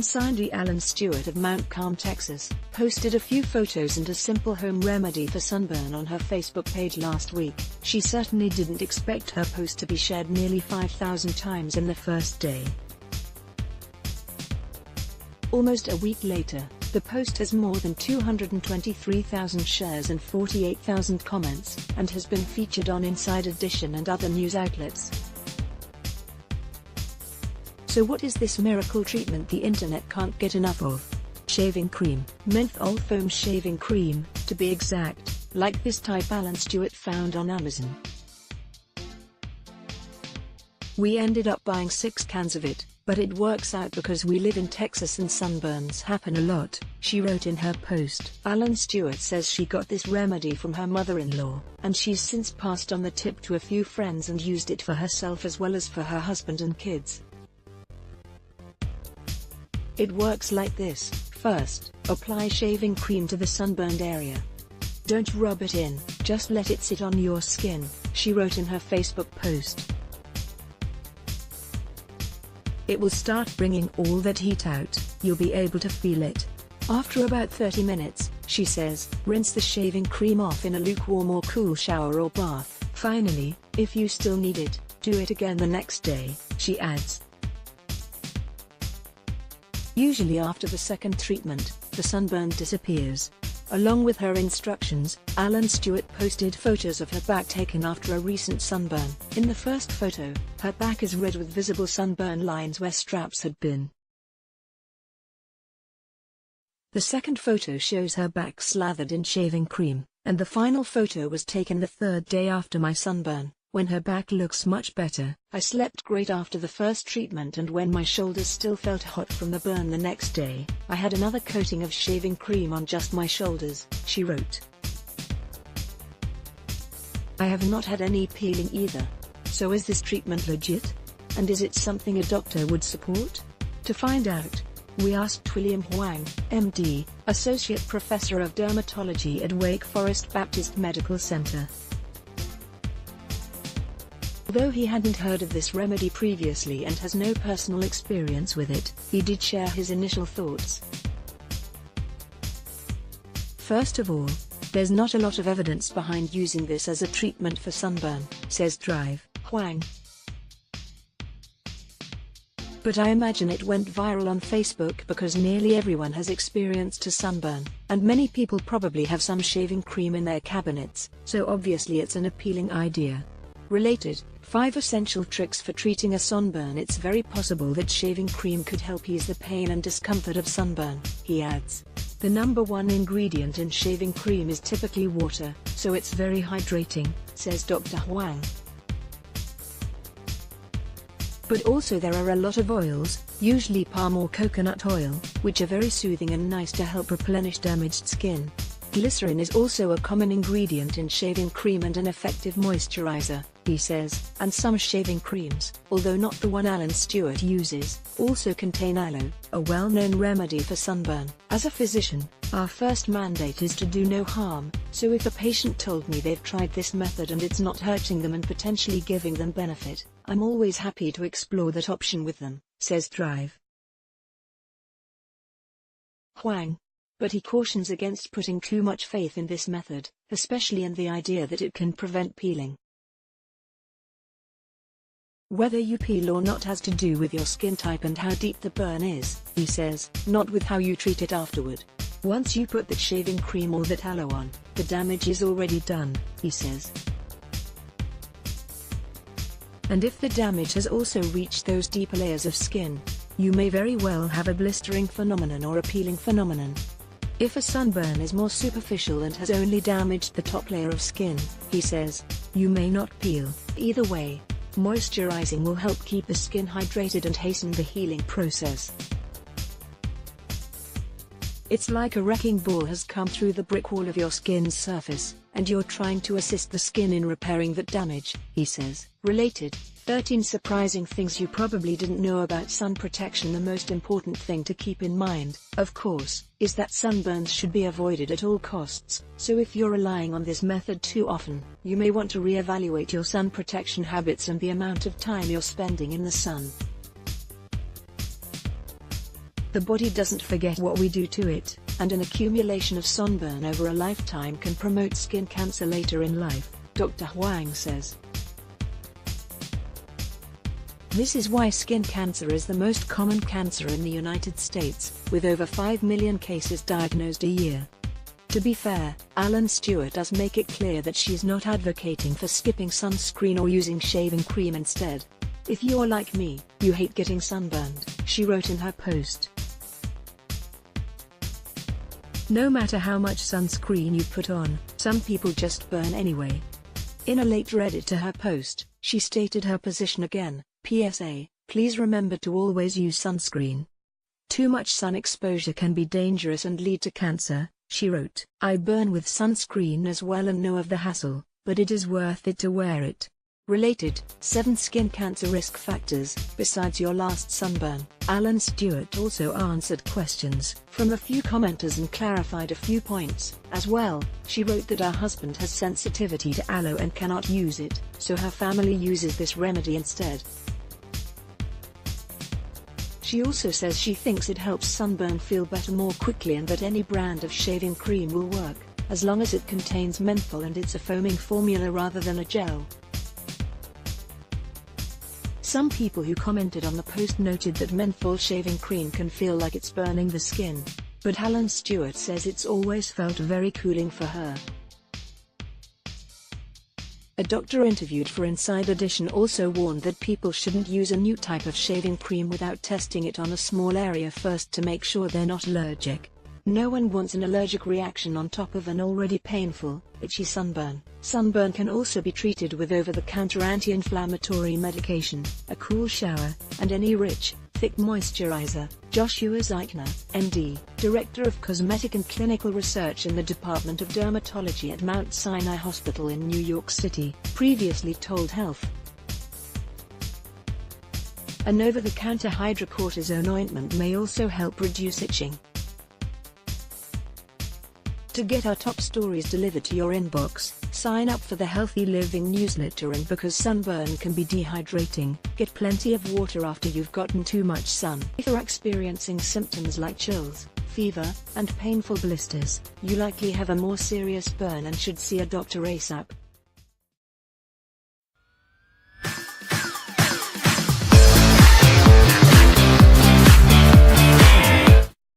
Cindy Allen Stewart of Mount Calm, Texas, posted a few photos and a simple home remedy for sunburn on her Facebook page last week. She certainly didn't expect her post to be shared nearly 5,000 times in the first day. Almost a week later, the post has more than 223,000 shares and 48,000 comments, and has been featured on Inside Edition and other news outlets. So what is this miracle treatment the internet can't get enough of? Shaving cream, menthol foam shaving cream, to be exact, like this type Allen Stewart found on Amazon. We ended up buying 6 cans of it, but it works out because we live in Texas and sunburns happen a lot, she wrote in her post. Allen Stewart says she got this remedy from her mother-in-law, and she's since passed on the tip to a few friends and used it for herself as well as for her husband and kids. It works like this: first, apply shaving cream to the sunburned area. Don't rub it in, just let it sit on your skin, she wrote in her Facebook post. It will start bringing all that heat out, you'll be able to feel it. After about 30 minutes, she says, rinse the shaving cream off in a lukewarm or cool shower or bath. Finally, if you still need it, do it again the next day, she adds. Usually after the second treatment, the sunburn disappears. Along with her instructions, Allen Stewart posted photos of her back taken after a recent sunburn. In the first photo, her back is red with visible sunburn lines where straps had been. The second photo shows her back slathered in shaving cream, and the final photo was taken the third day after my sunburn, when her back looks much better. I slept great after the first treatment, and when my shoulders still felt hot from the burn the next day, I had another coating of shaving cream on just my shoulders, she wrote. I have not had any peeling either. So is this treatment legit? And is it something a doctor would support? To find out, we asked William Huang, MD, Associate Professor of Dermatology at Wake Forest Baptist Medical Center. Although he hadn't heard of this remedy previously and has no personal experience with it, he did share his initial thoughts. First of all, there's not a lot of evidence behind using this as a treatment for sunburn, says Huang. But I imagine it went viral on Facebook because nearly everyone has experienced a sunburn, and many people probably have some shaving cream in their cabinets, so obviously it's an appealing idea. Related, 5 essential tricks for treating a sunburn. It's very possible that shaving cream could help ease the pain and discomfort of sunburn, he adds. The number 1 ingredient in shaving cream is typically water, so it's very hydrating, says Dr. Huang. But also there are a lot of oils, usually palm or coconut oil, which are very soothing and nice to help replenish damaged skin. Glycerin is also a common ingredient in shaving cream and an effective moisturizer, he says, and some shaving creams, although not the one Allen Stewart uses, also contain aloe, a well-known remedy for sunburn. As a physician, our first mandate is to do no harm, so if a patient told me they've tried this method and it's not hurting them and potentially giving them benefit, I'm always happy to explore that option with them, says Huang. But he cautions against putting too much faith in this method, especially in the idea that it can prevent peeling. Whether you peel or not has to do with your skin type and how deep the burn is, he says, not with how you treat it afterward. Once you put that shaving cream or that aloe on, the damage is already done, he says. And if the damage has also reached those deeper layers of skin, you may very well have a blistering phenomenon or a peeling phenomenon. If a sunburn is more superficial and has only damaged the top layer of skin, he says, you may not peel. Either way, moisturizing will help keep the skin hydrated and hasten the healing process. It's like a wrecking ball has come through the brick wall of your skin's surface, and you're trying to assist the skin in repairing that damage, he says. Related, 13 surprising things you probably didn't know about sun protection. The most important thing to keep in mind, of course, is that sunburns should be avoided at all costs, so if you're relying on this method too often, you may want to reevaluate your sun protection habits and the amount of time you're spending in the sun. The body doesn't forget what we do to it, and an accumulation of sunburn over a lifetime can promote skin cancer later in life, Dr. Huang says. This is why skin cancer is the most common cancer in the United States, with over 5 million cases diagnosed a year. To be fair, Alan Stewart does make it clear that she's not advocating for skipping sunscreen or using shaving cream instead. "If you're like me, you hate getting sunburned," she wrote in her post. "No matter how much sunscreen you put on, some people just burn anyway." In a later edit to her post, she stated her position again: "PSA, please remember to always use sunscreen. Too much sun exposure can be dangerous and lead to cancer," she wrote. "I burn with sunscreen as well and know of the hassle, but it is worth it to wear it." Related, 7 skin cancer risk factors. Besides your last sunburn, Alan Stewart also answered questions from a few commenters and clarified a few points. As well, she wrote that her husband has sensitivity to aloe and cannot use it, so her family uses this remedy instead. She also says she thinks it helps sunburn feel better more quickly and that any brand of shaving cream will work, as long as it contains menthol and it's a foaming formula rather than a gel. Some people who commented on the post noted that menthol shaving cream can feel like it's burning the skin, but Alan Stewart says it's always felt very cooling for her. A doctor interviewed for Inside Edition also warned that people shouldn't use a new type of shaving cream without testing it on a small area first to make sure they're not allergic. No one wants an allergic reaction on top of an already painful, itchy sunburn. Sunburn can also be treated with over-the-counter anti-inflammatory medication, a cool shower, and any rich, thick moisturizer. Joshua Zeichner, MD, Director of Cosmetic and Clinical Research in the Department of Dermatology at Mount Sinai Hospital in New York City, previously told Health. An over-the-counter hydrocortisone ointment may also help reduce itching. To get our top stories delivered to your inbox, sign up for the Healthy Living newsletter, and because sunburn can be dehydrating, get plenty of water after you've gotten too much sun. If you're experiencing symptoms like chills, fever, and painful blisters, you likely have a more serious burn and should see a doctor ASAP.